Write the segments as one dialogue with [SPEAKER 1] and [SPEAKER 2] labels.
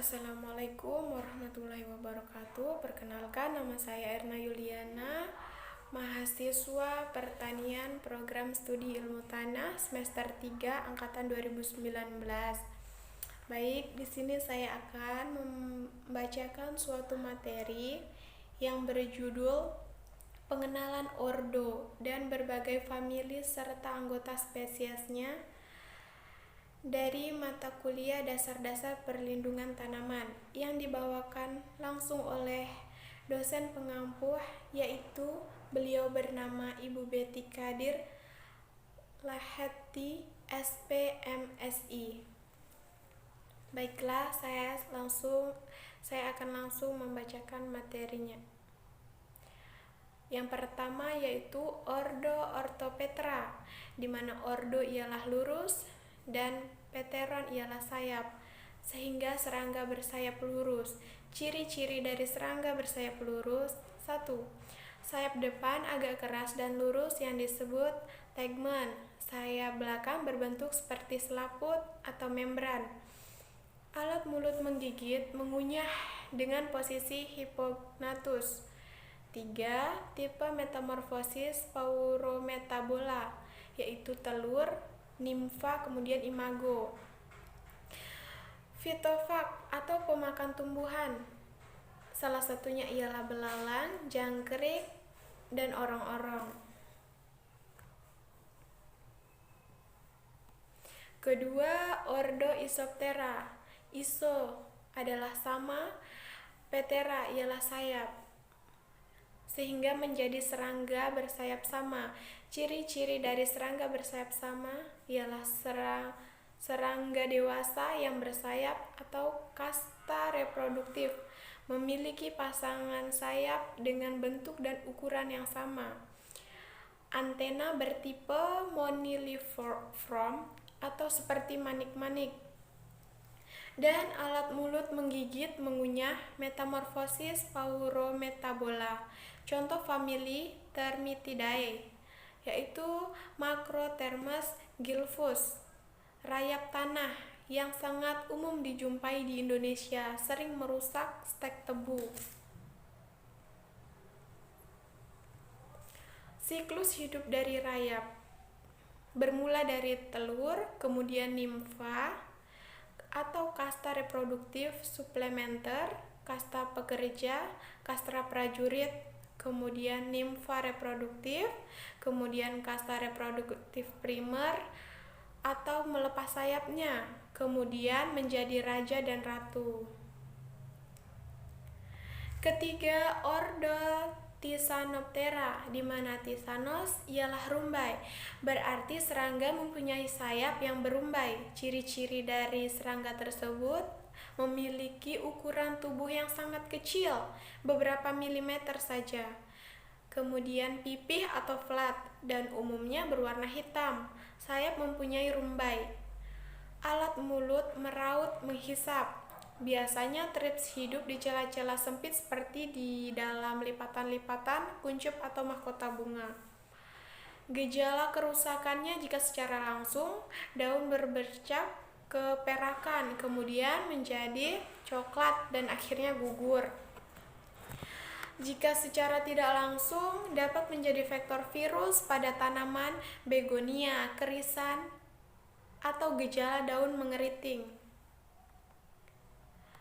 [SPEAKER 1] Assalamualaikum warahmatullahi wabarakatuh. Perkenalkan, nama saya Erna Yuliana, mahasiswa Pertanian Program Studi Ilmu Tanah semester 3 angkatan 2019. Baik, di sini saya akan membacakan suatu materi yang berjudul Pengenalan Ordo dan berbagai famili serta anggota spesiesnya dari mata kuliah Dasar-Dasar Perlindungan Tanaman yang dibawakan langsung oleh dosen pengampu, yaitu beliau bernama Ibu Betty Kadir Laheti SPMSI. Baiklah, saya akan langsung membacakan materinya. Yang pertama yaitu Ordo Orthopetra, di mana ordo ialah lurus dan pteron ialah sayap, sehingga serangga bersayap lurus. Ciri-ciri dari serangga bersayap lurus: 1. Sayap depan agak keras dan lurus yang disebut tegmen. Sayap belakang berbentuk seperti selaput atau membran. Alat mulut menggigit mengunyah dengan posisi hipognathus. 3. Tipe metamorfosis Paurometabola, yaitu telur, nimfa, kemudian imago. Fitofag atau pemakan tumbuhan, salah satunya ialah belalang, jangkrik, dan orong-orong. Kedua, Ordo Isoptera. Iso adalah sama, ptera ialah sayap, sehingga menjadi serangga bersayap sama. Ciri-ciri dari serangga bersayap sama ialah serangga dewasa yang bersayap atau kasta reproduktif, memiliki pasangan sayap dengan bentuk dan ukuran yang sama. Antena bertipe moniliform atau seperti manik-manik. Dan alat mulut menggigit mengunyah, metamorfosis Paurometabola. Contoh famili Termitidae, yaitu Macrothermes gilfus, rayap tanah yang sangat umum dijumpai di Indonesia, sering merusak stek tebu. Siklus hidup dari rayap bermula dari telur, kemudian nimfa atau kasta reproduktif suplementer, kasta pekerja, kasta prajurit, kemudian nimfa reproduktif, kemudian kasta reproduktif primer atau melepas sayapnya, kemudian menjadi raja dan ratu. Ketiga, Ordo Thysanoptera, di mana Thysanos ialah rumbai, berarti serangga mempunyai sayap yang berumbai. Ciri-ciri dari serangga tersebut memiliki ukuran tubuh yang sangat kecil, beberapa milimeter saja. Kemudian pipih atau flat, dan umumnya berwarna hitam. Sayap mempunyai rumbai. Alat mulut meraut menghisap. Biasanya trips hidup di celah-celah sempit seperti di dalam lipatan-lipatan, kuncup, atau mahkota bunga. Gejala kerusakannya jika secara langsung, daun berbercak keperakan, kemudian menjadi coklat dan akhirnya gugur. Jika secara tidak langsung, dapat menjadi vektor virus pada tanaman begonia, kerisan, atau gejala daun mengeriting.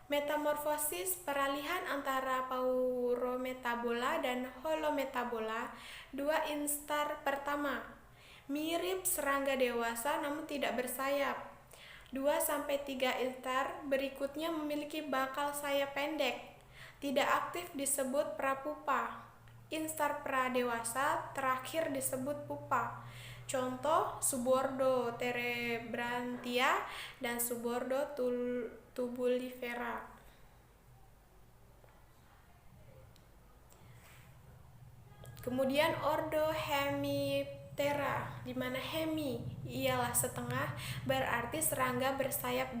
[SPEAKER 1] Metamorfosis, peralihan antara Paurometabola dan Holometabola. 2 instar pertama, mirip serangga dewasa namun tidak bersayap. 2-3 instar berikutnya memiliki bakal sayap pendek, tidak aktif disebut prapupa. Instar pradewasa terakhir disebut pupa. Contoh Subordo terebrantia dan Subordo tubulifera. Kemudian Ordo Hemiptera, di mana hemi ialah setengah, berarti serangga bersayap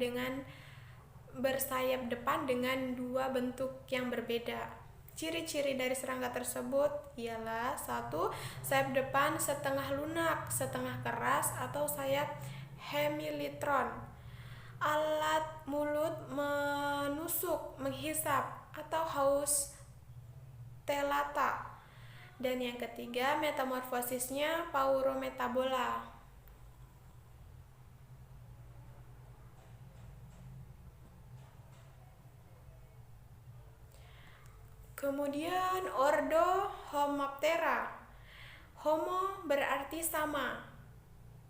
[SPEAKER 1] depan dengan 2 bentuk yang berbeda. Ciri-ciri dari serangga tersebut ialah 1. Sayap depan setengah lunak, setengah keras atau sayap hemilitron. Alat mulut menusuk menusuk, menghisap, atau haus telata. Dan yang ketiga, metamorfosisnya paurometabola. Kemudian ordo Homoptera. Homo berarti sama,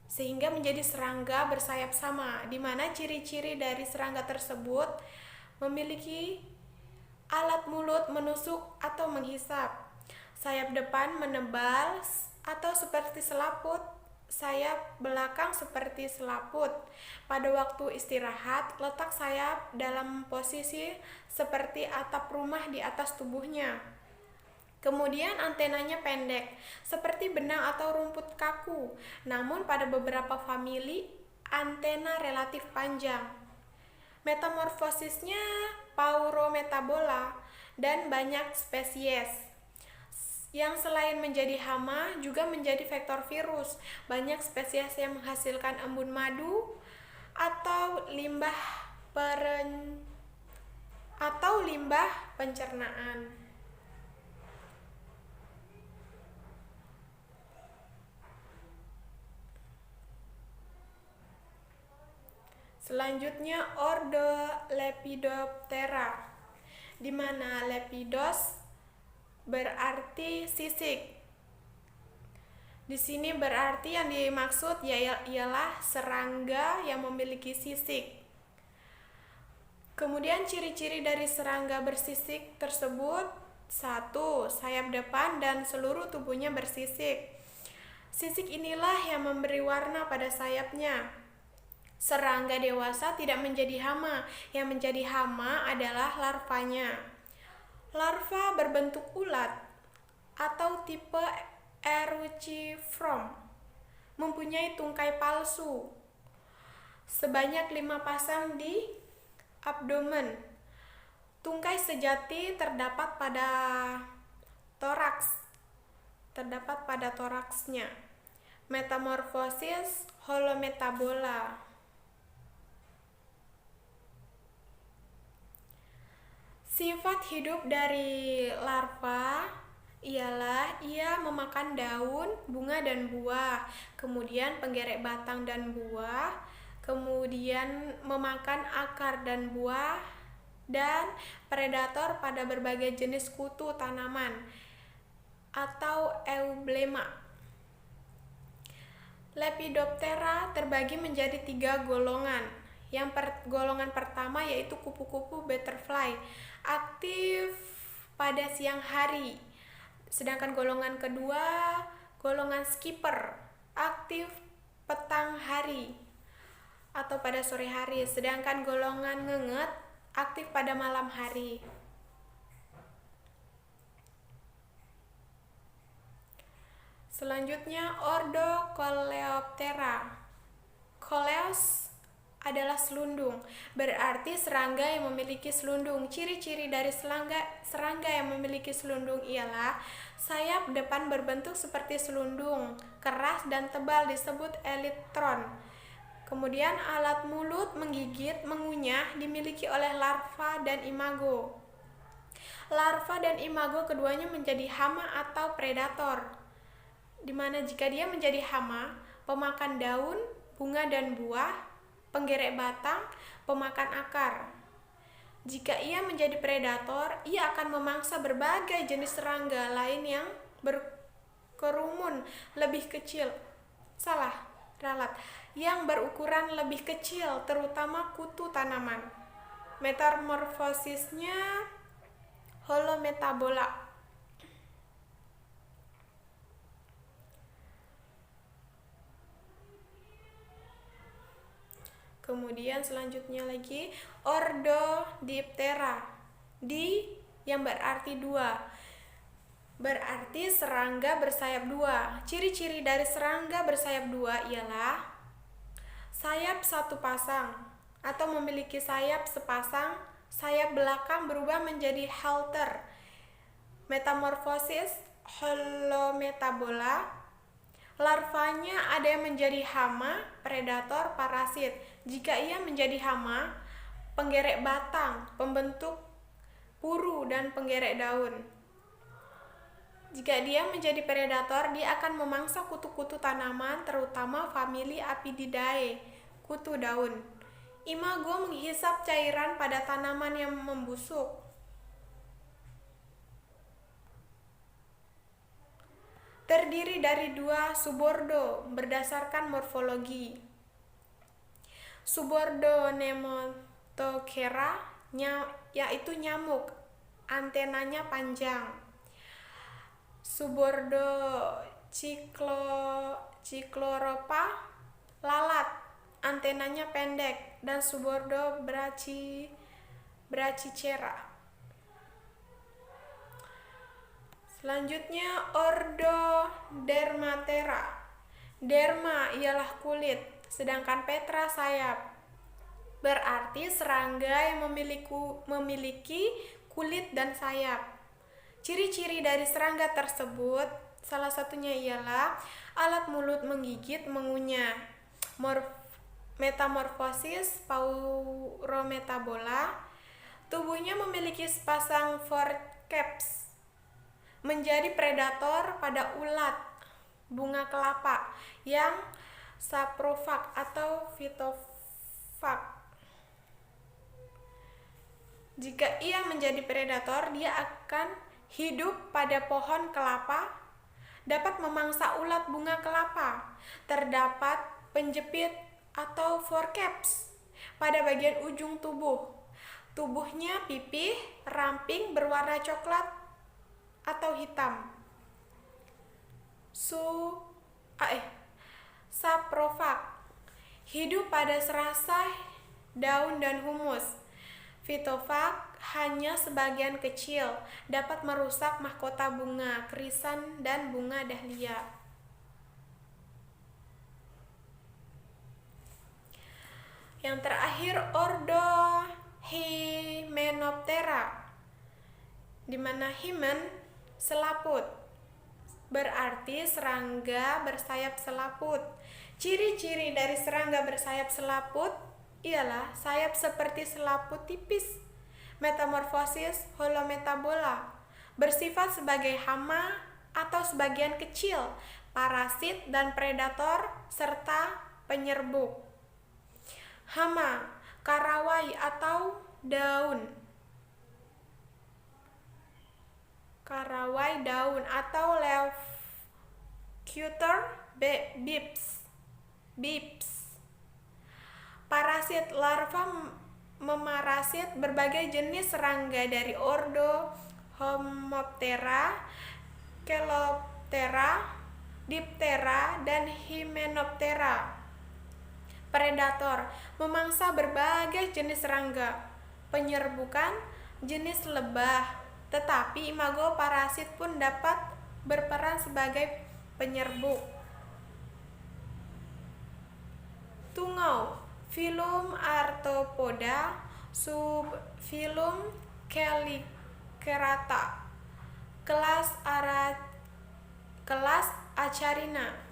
[SPEAKER 1] sehingga menjadi serangga bersayap sama, di mana ciri-ciri dari serangga tersebut memiliki alat mulut menusuk atau menghisap, sayap depan menebal atau seperti selaput, sayap belakang seperti selaput. Pada waktu istirahat, letak sayap dalam posisi seperti atap rumah di atas tubuhnya. Kemudian antenanya pendek, seperti benang atau rumput kaku. Namun pada beberapa famili, antena relatif panjang. Metamorfosisnya paurometabola dan banyak spesies. Yang selain menjadi hama, juga menjadi vektor virus. Banyak spesies yang menghasilkan embun madu atau limbah pencernaan. Selanjutnya ordo Lepidoptera, di mana lepidos berarti sisik. Di sini berarti yang dimaksud ialah serangga yang memiliki sisik. Kemudian ciri-ciri dari serangga bersisik tersebut: 1. Sayap depan dan seluruh tubuhnya bersisik. Sisik inilah yang memberi warna pada sayapnya. Serangga dewasa tidak menjadi hama. Yang menjadi hama adalah larvanya. Larva berbentuk ulat atau tipe Eruciform, mempunyai tungkai palsu sebanyak 5 pasang di abdomen. Tungkai sejati terdapat pada toraksnya. Metamorfosis holometabola. Sifat hidup dari larva ialah ia memakan daun, bunga, dan buah, kemudian penggerek batang dan buah, kemudian memakan akar dan buah, dan predator pada berbagai jenis kutu tanaman atau eublema. Lepidoptera terbagi menjadi 3 golongan. Golongan pertama yaitu kupu-kupu butterfly, aktif pada siang hari. Sedangkan golongan kedua, golongan skipper, aktif petang hari atau pada sore hari. Sedangkan golongan ngenget, aktif pada malam hari. Selanjutnya ordo Coleoptera. Coleos adalah selundung, berarti serangga yang memiliki selundung. Ciri-ciri dari serangga yang memiliki selundung ialah sayap depan berbentuk seperti selundung, keras dan tebal disebut elytron. Kemudian alat mulut menggigit, mengunyah dimiliki oleh larva dan imago. Larva dan imago keduanya menjadi hama atau predator, di mana jika dia menjadi hama, pemakan daun, bunga dan buah, penggerek batang, pemakan akar. Jika ia menjadi predator, ia akan memangsa berbagai jenis serangga lain yang berkerumun lebih kecil. Yang berukuran lebih kecil, terutama kutu tanaman. Metamorfosisnya holometabola. Kemudian selanjutnya lagi ordo Diptera, yang berarti 2, berarti serangga bersayap 2. Ciri-ciri dari serangga bersayap 2 ialah sayap 1 pasang atau memiliki sayap sepasang, sayap belakang berubah menjadi halter. Metamorfosis holometabola. Larvanya ada yang menjadi hama, predator, parasit. Jika ia menjadi hama, penggerek batang, pembentuk puru, dan penggerek daun. Jika dia menjadi predator, dia akan memangsa kutu-kutu tanaman, terutama famili Apididae, kutu daun. Imago menghisap cairan pada tanaman yang membusuk. Terdiri dari 2 subordo berdasarkan morfologi. Subordo Nemotochera, yaitu nyamuk, antenanya panjang. Subordo Cycloropa, lalat, antenanya pendek. Dan subordo Brachycera. Selanjutnya ordo Dermatera. Derma ialah kulit, sedangkan Petra sayap. Berarti serangga yang memiliki kulit dan sayap. Ciri-ciri dari serangga tersebut salah satunya ialah alat mulut menggigit, mengunyah. Metamorfosis Paurometabola. Tubuhnya memiliki sepasang forceps. Menjadi predator pada ulat bunga kelapa yang saprofag atau fitofag. Jika ia menjadi predator, dia akan hidup pada pohon kelapa, dapat memangsa ulat bunga kelapa. Terdapat penjepit atau forceps pada bagian ujung tubuh. Tubuhnya pipih, ramping, berwarna coklat atau hitam. Saprofag hidup pada serasai, daun, dan humus. Fitofag hanya sebagian kecil, dapat merusak mahkota bunga, krisan, dan bunga dahlia. Yang terakhir ordo Hymenoptera, di mana hymen selaput, berarti serangga bersayap selaput. Ciri-ciri dari serangga bersayap selaput ialah sayap seperti selaput tipis, metamorfosis holometabola, bersifat sebagai hama atau sebagian kecil, parasit dan predator, serta penyerbuk. Hama, karawai atau daun. Karawai daun atau Leucoter bips. Parasit larva memarasit berbagai jenis serangga dari ordo Homoptera, Keloptera, Diptera, dan Hymenoptera. Predator memangsa berbagai jenis serangga. Penyerbukan jenis lebah. Tetapi imago parasit pun dapat berperan sebagai penyerbuk. Tungau, filum Arthropoda, subfilum Chelicerata, kelas Acarina.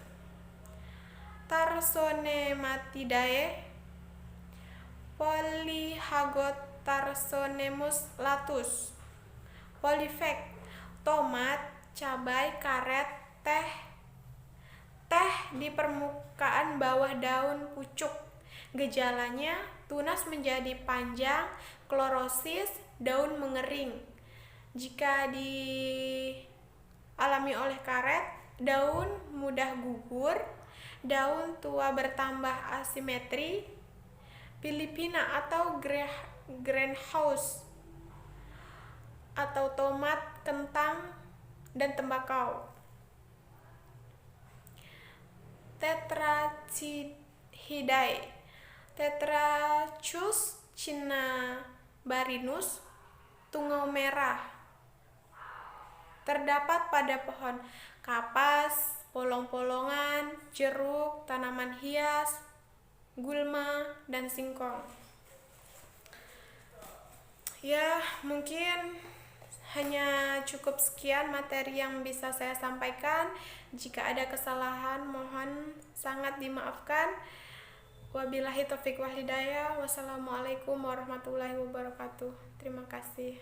[SPEAKER 1] Tarsonematidae, Polyhagotarsonemus latus. Polifek, tomat, cabai, karet, teh di permukaan bawah daun pucuk. Gejalanya tunas menjadi panjang, klorosis, daun mengering. Jika dialami oleh karet, daun mudah gugur, daun tua bertambah asimetri. Filipina atau greenhouse, atau tomat, kentang, dan tembakau. Tetrachidae, Tetrachus cinnabarinus, tungau merah. Terdapat pada pohon kapas, polong-polongan, jeruk, tanaman hias, gulma, dan singkong. Ya, mungkin hanya cukup sekian materi yang bisa saya sampaikan. Jika ada kesalahan, mohon sangat dimaafkan. Wabillahi taufik wal hidayah. Wassalamualaikum warahmatullahi wabarakatuh. Terima kasih.